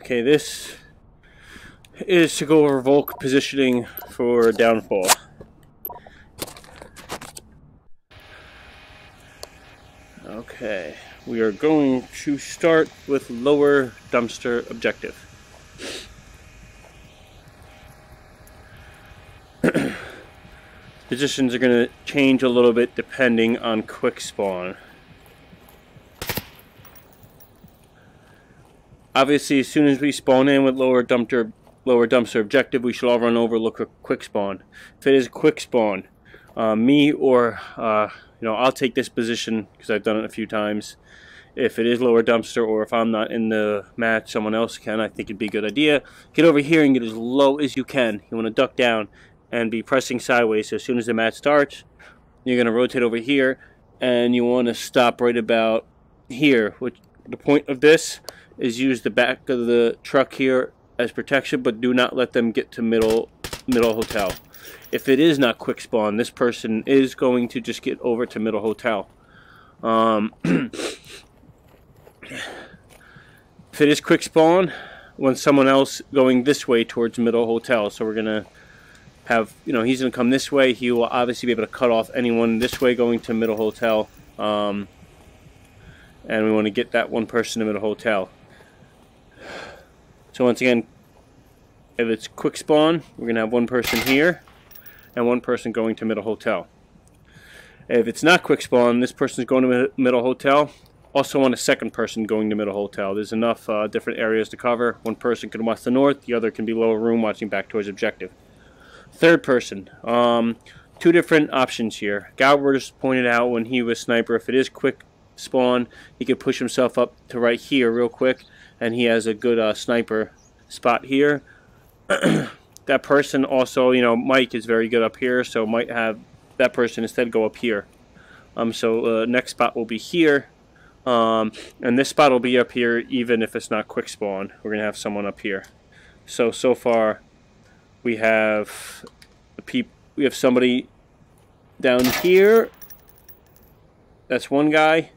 Okay, this is to go over volk positioning for downfall. Okay, we are going to start with lower dumpster objective. Positions are going to change a little bit depending on quick spawn. Obviously, as soon as we spawn in with lower dumpster objective, we should all run over, look for quick spawn. If it is quick spawn, me or I'll take this position because I've done it a few times. If it is lower dumpster, or if I'm not in the match, someone else can. I think it'd be a good idea. Get over here and get as low as you can. You want to duck down and be pressing sideways. So as soon as the match starts, you're going to rotate over here, and you want to stop right about here. Which the point of this is use the back of the truck here as protection, but do not let them get to middle hotel. If it is not quick spawn, this person is going to just get over to middle hotel. If it is quick spawn, when someone else going this way towards middle hotel, so we're gonna have, he's gonna come this way. He will obviously be able to cut off anyone this way going to middle hotel, and we want to get that one person to middle hotel. So once again, if it's quick spawn, we're gonna have one person here and one person going to middle hotel. If it's not quick spawn, this person's going to middle hotel. Also want a second person going to middle hotel. There's enough different areas to cover. One person can watch the north, the other can be lower room watching back towards objective. Third person, two different options here. Galvers pointed out when he was sniper, if it is quick spawn, he could push himself up to right here real quick, and he has a good sniper spot here. That person also, Mike is very good up here, so might have that person instead go up here. So next spot will be here. And this spot will be up here even if it's not quick spawn. We're gonna have someone up here. So far we have somebody down here. That's one guy,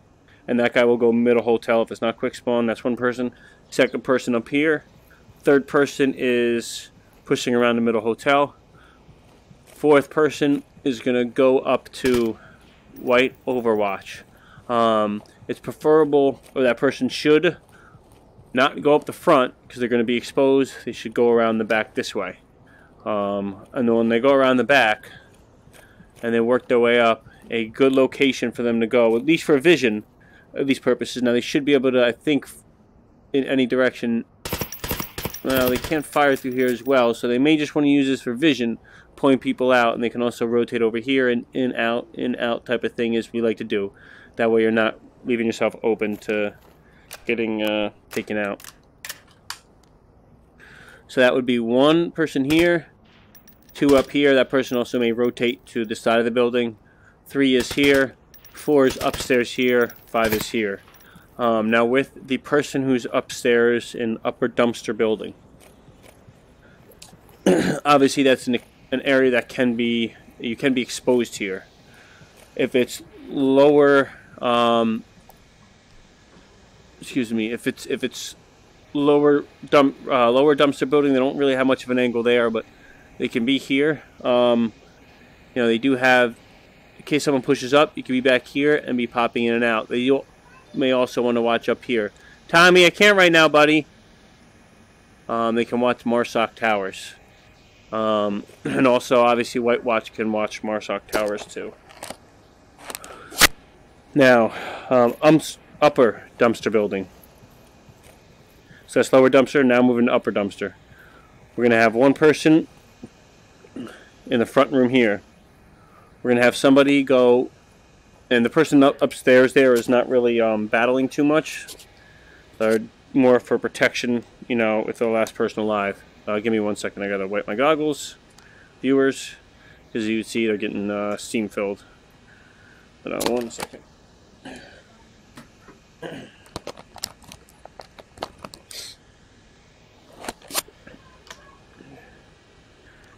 and that guy will go middle hotel if it's not quick spawn. That's one person. Second person up here. Third person is pushing around the middle hotel. Fourth person is gonna go up to white overwatch. It's preferable, or that person should not go up the front because they're going to be exposed. They should go around the back this way. And then when they go around the back and they work their way up, a good location for them to go, at least for vision, at these purposes. Now they should be able to, I think, in any direction. Well, they can't fire through here as well, so they may just want to use this for vision, point people out, and they can also rotate over here and in, out type of thing as we like to do. That way you're not leaving yourself open to getting taken out. So that would be one person here, two up here. That person also may rotate to the side of the building. 3 is here, 4 is upstairs here, 5 is here. Now with the person who's upstairs in upper dumpster building, obviously that's an area that you can be exposed here. If it's lower, if it's lower dumpster building, they don't really have much of an angle there, but they can be here. They do have, in case someone pushes up, you can be back here and be popping in and out. They may also want to watch up here. Tommy, I can't right now, buddy. They can watch Marsoc Towers. And also, obviously, White Watch can watch Marsoc Towers too. Now, upper dumpster building. So that's lower dumpster, now moving to upper dumpster. We're going to have one person in the front room here. We're going to have somebody go, and the person upstairs there is not really battling too much. They're more for protection, with the last person alive. Give me 1 second, I got to wipe my goggles. Viewers, because you see they're getting steam filled. Hold on 1 second.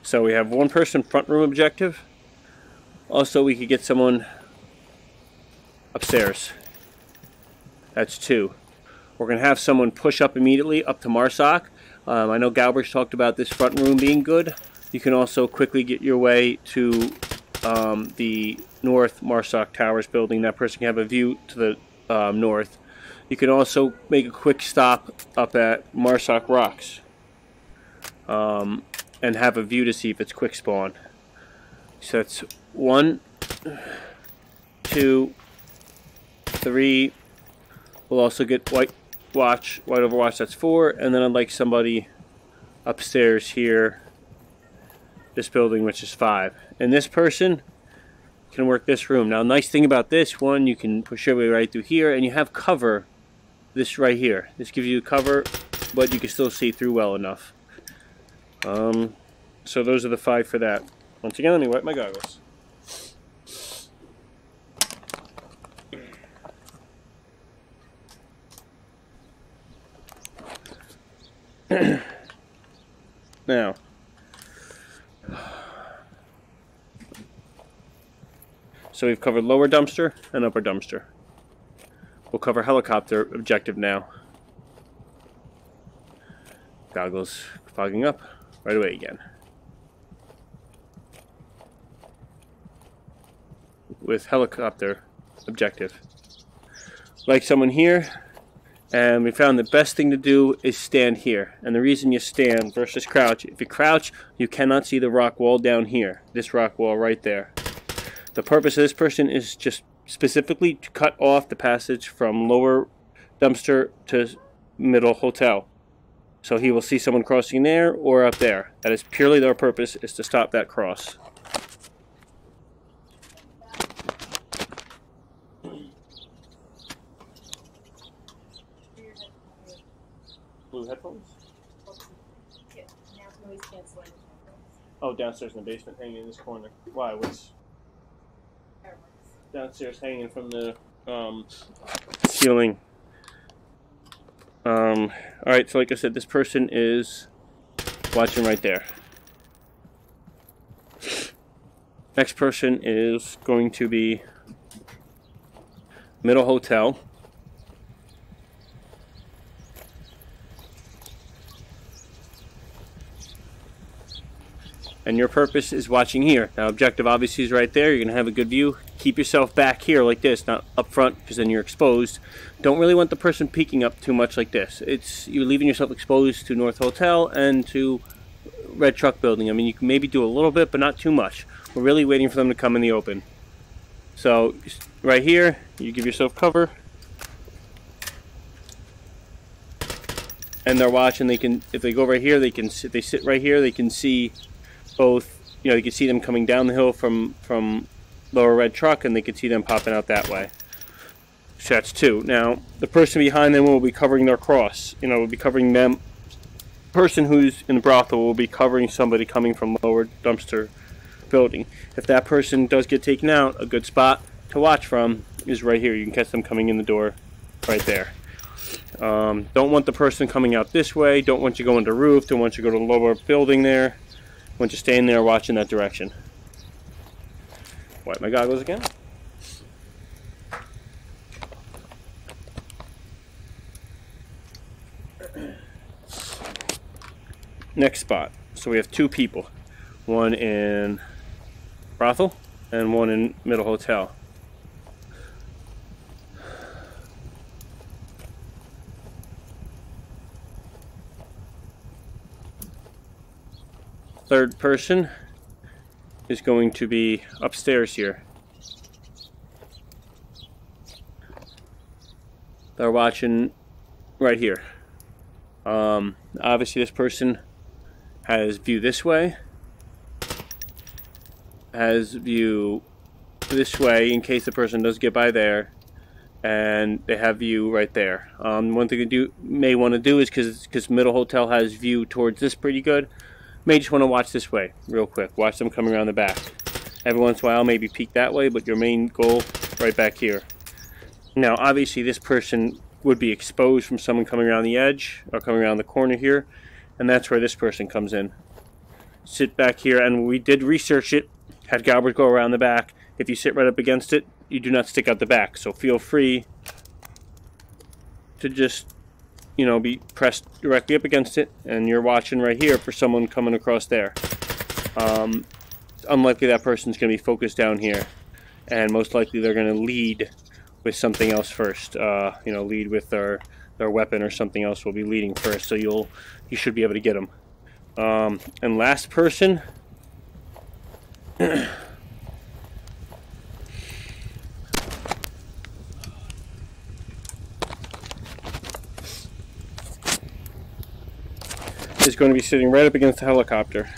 So we have one person front room objective. Also, we could get someone upstairs. That's 2. We're going to have someone push up immediately up to Marsoc. I know Galbraith talked about this front room being good. You can also quickly get your way to the North Marsoc Towers building. That person can have a view to the north. You can also make a quick stop up at Marsoc Rocks and have a view to see if it's quick spawn. So that's 1, 2, 3. We'll also get white overwatch, that's 4, and then I'd like somebody upstairs here, this building, which is 5. And this person can work this room. Now, nice thing about this one, you can push your way right through here, and you have cover. This right here, this gives you cover, but you can still see through well enough. So those are the 5 for that. Once again, let me wipe my goggles. Now, so we've covered lower dumpster and upper dumpster. We'll cover helicopter objective now. Goggles fogging up right away again. With helicopter objective. Like someone here, and we found the best thing to do is stand here. And the reason you stand versus crouch, if you crouch, you cannot see the rock wall down here. This rock wall right there. The purpose of this person is just specifically to cut off the passage from lower dumpster to middle hotel. So he will see someone crossing there or up there. That is purely their purpose, is to stop that cross. Blue headphones? Oh, downstairs in the basement, hanging in this corner. Why? What's downstairs hanging from the ceiling? Alright, so like I said, this person is watching right there. Next person is going to be middle hotel. And your purpose is watching here. Now, objective obviously is right there. You're going to have a good view. Keep yourself back here like this, not up front, because then you're exposed. Don't really want the person peeking up too much like this. You're leaving yourself exposed to North Hotel and to Red Truck Building. I mean, you can maybe do a little bit, but not too much. We're really waiting for them to come in the open. So, right here, you give yourself cover. And they're watching. They can, if they go right here, they can. If they sit right here, they can see both. You know, you can see them coming down the hill from lower Red Truck, and they can see them popping out that way. So that's 2. Now, the person behind them will be covering their cross. You know, will be covering them. Person who's in the brothel will be covering somebody coming from lower dumpster building. If that person does get taken out, a good spot to watch from is right here. You can catch them coming in the door right there. Don't want the person coming out this way. Don't want you going to roof. Don't want you to go to the lower building there. Want you staying there watching that direction. Wipe my goggles again. Next spot. So we have 2 people. One in brothel and one in middle hotel. Third person is going to be upstairs here. They're watching right here. Obviously this person has view this way, has view this way in case the person does get by there, and they have view right there. One thing you may want to do is, because middle hotel has view towards this pretty good, may just want to watch this way real quick. Watch them coming around the back. Every once in a while maybe peek that way, but your main goal right back here. Now obviously this person would be exposed from someone coming around the edge or coming around the corner here, and that's where this person comes in. Sit back here, and we did research it, had Galbraith go around the back. If you sit right up against it, you do not stick out the back, so feel free to just be pressed directly up against it, and you're watching right here for someone coming across there. It's unlikely that person's going to be focused down here, and most likely they're going to lead with something else first. Lead with their weapon or something else will be leading first, so you should be able to get them. And last person. Is going to be sitting right up against the helicopter.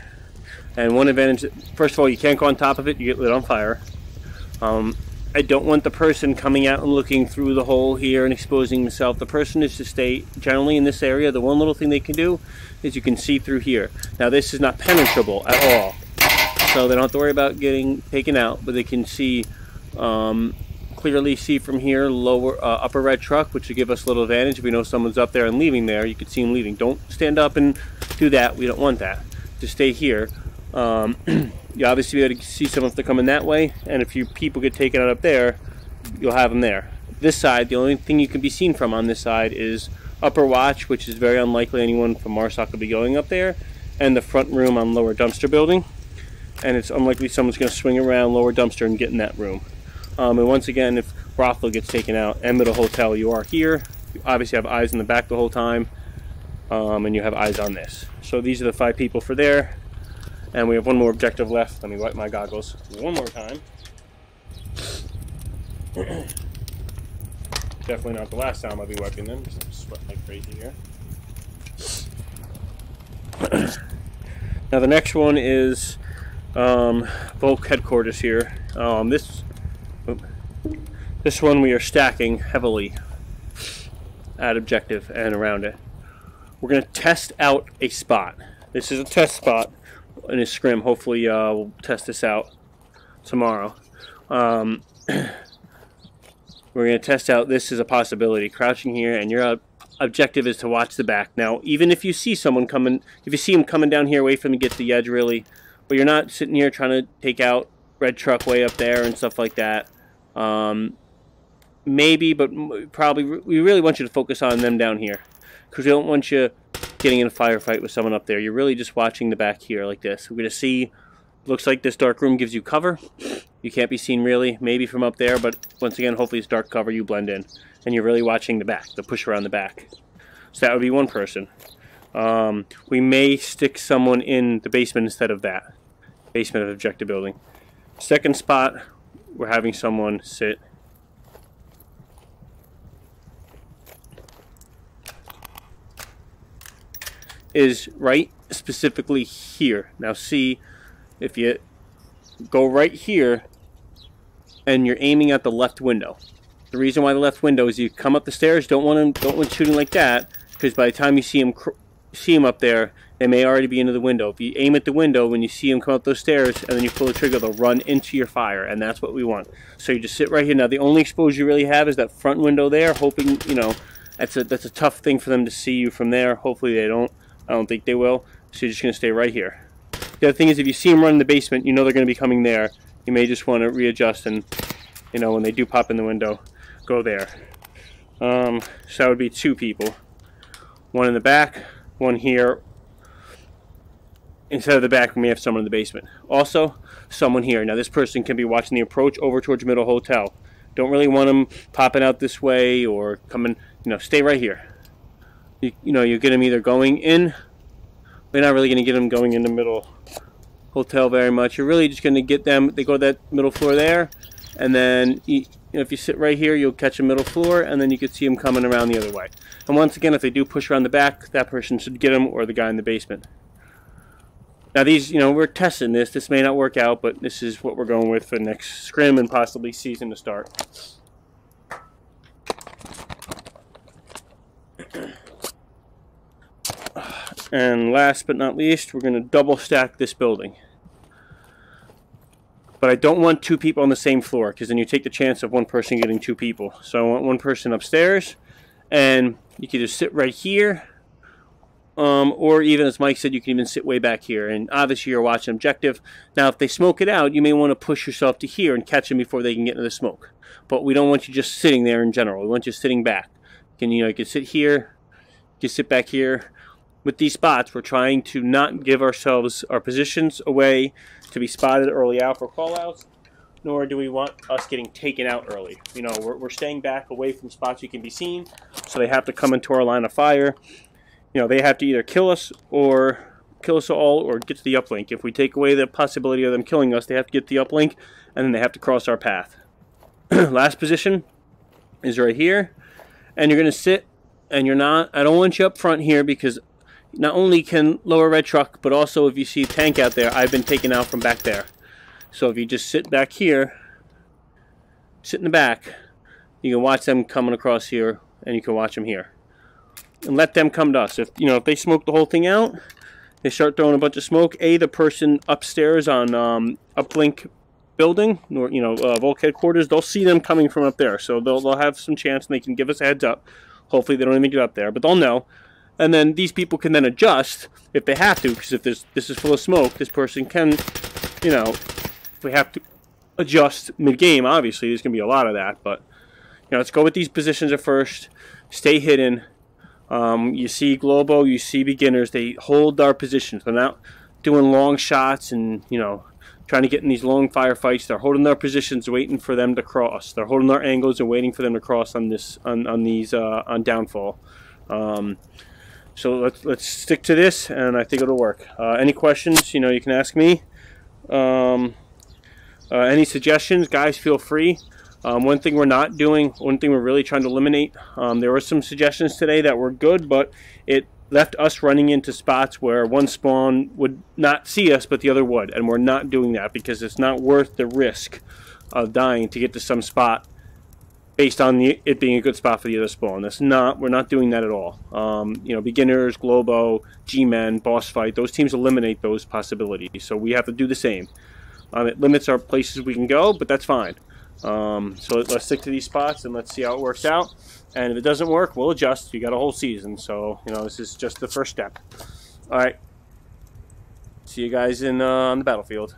And one advantage, first of all, you can't go on top of it, you get lit on fire. I don't want the person coming out and looking through the hole here and exposing himself. The person is to stay generally in this area. The one little thing they can do is you can see through here. Now this is not penetrable at all, so they don't have to worry about getting taken out, but they can see, clearly see from here, upper red truck, which will give us a little advantage. If we know someone's up there and leaving there, you can see them leaving. Don't stand up and do that. We don't want that. Just stay here. You obviously be able to see someone if they're coming that way, and if your people get taken out up there, you'll have them there. This side, the only thing you can be seen from on this side is upper watch, which is very unlikely anyone from MARSOC will be going up there, and the front room on lower dumpster building, and it's unlikely someone's going to swing around lower dumpster and get in that room. And once again, if Rothwell gets taken out and middle hotel, you are here. You obviously have eyes in the back the whole time, and you have eyes on this. So these are the 5 people for there. And we have one more objective left. Let me wipe my goggles one more time. Definitely not the last time I'll be wiping them, because I'm sweating like crazy here. Now the next one is Volk headquarters here. This one we are stacking heavily at objective and around it. We're going to test out a spot. This is a test spot in a scrim. Hopefully we'll test this out tomorrow. We're going to test out, this is a possibility, crouching here, and your objective is to watch the back. Now even if you see someone coming, if you see them coming down here, wait for them to get to the edge really, but you're not sitting here trying to take out red truck way up there and stuff like that. Maybe, but probably we really want you to focus on them down here, because we don't want you getting in a firefight with someone up there. You're really just watching the back here like this. We're going to see, looks like this dark room gives you cover. You can't be seen really, maybe from up there, but once again, hopefully it's dark cover, you blend in. And you're really watching the back, the push around the back. So that would be one person. We may stick someone in the basement instead of that. Basement of objective building. Second spot, we're having someone sit is right specifically here. Now see, if you go right here and you're aiming at the left window. The reason why the left window is you come up the stairs, don't want shooting like that, because by the time you see him up there, they may already be into the window. If you aim at the window, when you see him come up those stairs and then you pull the trigger, they'll run into your fire, and that's what we want. So you just sit right here. Now the only exposure you really have is that front window there, hoping, that's a tough thing for them to see you from there. Hopefully they don't. I don't think they will. So you're just going to stay right here. The other thing is, if you see them run in the basement, you know they're going to be coming there. You may just want to readjust and, when they do pop in the window, go there. So that would be 2 people. One in the back, one here. Instead of the back, we may have someone in the basement. Also, someone here. Now this person can be watching the approach over towards Middle Hotel. Don't really want them popping out this way or coming, stay right here. You get them either going in. We're not really going to get them going in the Middle Hotel very much. You're really just going to get them, they go to that middle floor there, and then if you sit right here, you'll catch a middle floor, and then you can see them coming around the other way. And once again, if they do push around the back, that person should get them, or the guy in the basement. Now these, we're testing this. This may not work out, but this is what we're going with for the next scrim and possibly season to start. And last but not least, we're going to double stack this building. But I don't want 2 people on the same floor, because then you take the chance of one person getting 2 people. So I want one person upstairs, and you can just sit right here, or even, as Mike said, you can even sit way back here. And obviously you're watching objective. Now if they smoke it out, you may want to push yourself to here and catch them before they can get into the smoke. But we don't want you just sitting there in general. We want you sitting back. You can sit here, You sit back here. With these spots, we're trying to not give ourselves our positions away to be spotted early out for callouts, nor do we want us getting taken out early. You know, we're staying back away from spots you can be seen, so they have to come into our line of fire. You know, they have to either kill us all or get to the uplink. If we take away the possibility of them killing us, they have to get to the uplink, and then they have to cross our path. Last position is right here, and you're going to sit, and I don't want you up front here because not only can lower red truck, but also if you see tank out there, I've been taken out from back there. So if you just sit back here, sit in the back, you can watch them coming across here, and you can watch them here. And let them come to us. If they smoke the whole thing out, they start throwing a bunch of smoke. The person upstairs on uplink building, or volk headquarters, they'll see them coming from up there. So they'll have some chance, and they can give us a heads up. Hopefully they don't even get up there, but they'll know. And then these people can then adjust if they have to, because if this is full of smoke, this person can, if we have to adjust mid-game, obviously there's going to be a lot of that. But, let's go with these positions at first. Stay hidden. You see Globo, you see beginners. They hold our positions. They're not doing long shots and, trying to get in these long firefights. They're holding their positions, waiting for them to cross. They're holding their angles and waiting for them to cross on downfall. So let's stick to this, and I think it'll work. Any questions, you can ask me. Any suggestions, guys, feel free. One thing we're not doing, one thing we're really trying to eliminate, there were some suggestions today that were good, but it left us running into spots where one spawn would not see us, but the other would, and we're not doing that because it's not worth the risk of dying to get to some spot based on it being a good spot for the other spawn. We're not doing that at all. Beginners, Globo, G-Men, boss fight, those teams eliminate those possibilities. So we have to do the same. It limits our places we can go, but that's fine. So let's stick to these spots and let's see how it works out. And if it doesn't work, we'll adjust. You got a whole season, so this is just the first step. All right. See you guys on the battlefield.